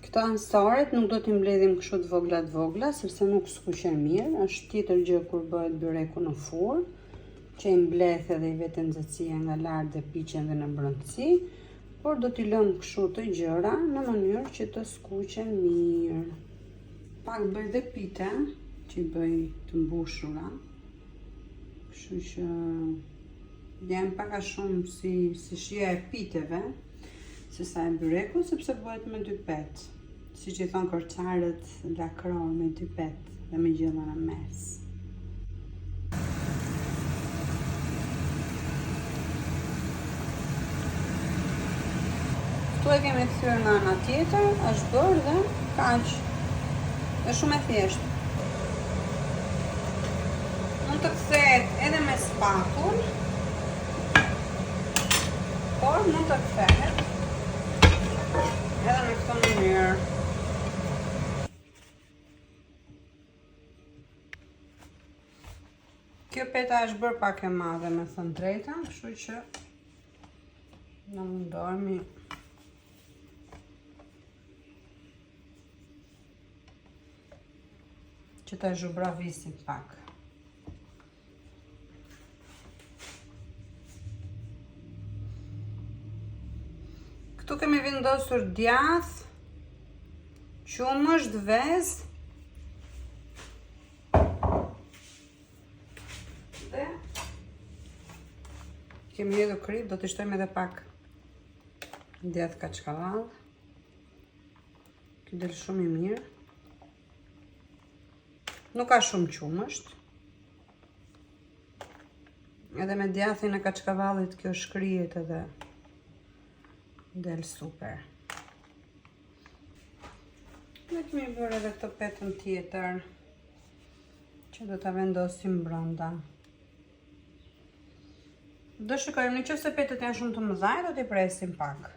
Këto ansaret nuk do t'i mbledhim kështu të vogla, sepse nuk skuqen mirë. Është tjetër gjë kur bëhet byreku në furrë, që i mbledh edhe i vete nxehtësia nga lart dhe piqen dhe në brendësi, por do t'i lëm kështu të gjëra në mënyrë që të skuqen mirë. Pak bëj dhe pite, që i bëj të mbushura, kështu që janë pak a shumë si shija e piteve, se sa e byreku, sepse bëhet me 2 petë. Si që i thonë korçarët, lakror me 2 petë dhe me gjella në mes. Këtu e kemi kthyer në ana tjetër, është bërë dhe kaq. Është shumë e thjeshtë. Mund të kthehet edhe me spatull, por mund të kthehet edhe në këtë mënyrë. Kjo peta është bërë pak e madhe, me thënë drejtën, kështu që në mundohemi që ta zhubravisim pak. Këtu kemi vendosur djath, qumësht, vezë dhe kemi hedhur krip, do t'i shtojmë edhe pak djath kaçkavall. Ky del shumë i mirë. Nuk ka shumë qumësht. Edhe me djathin e kaçkavallit kjo shkrihet edhe del super. Ne kemi bërë edhe këtë petën tjetër që do ta vendosim brenda. Do shikojmë, nëse petët janë shumë të mëdha, do t'i presim pak.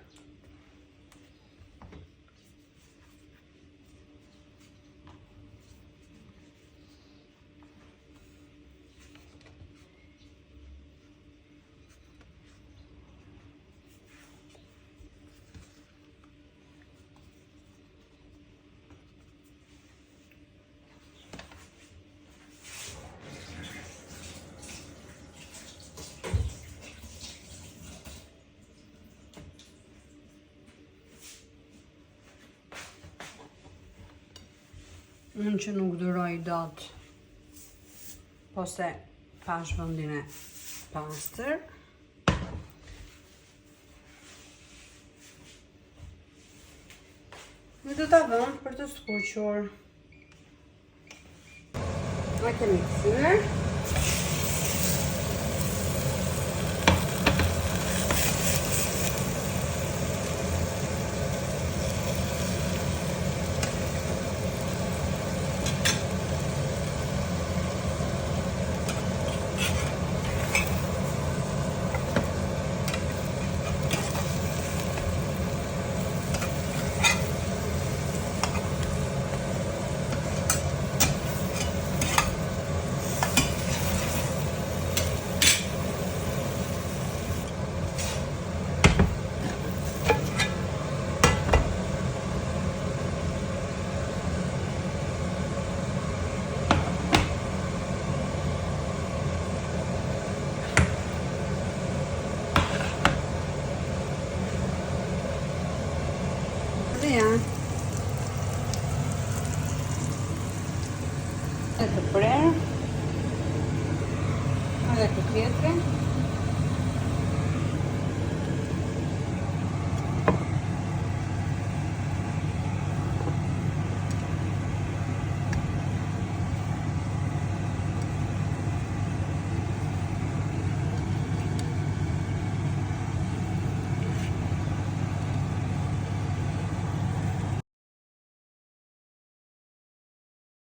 Unë që nuk duroj dot, po se pash vendin e pastër. Ne do ta vëmë për të skuqur. Ne kemi kthyer. E të prerë edhe të tjetëri.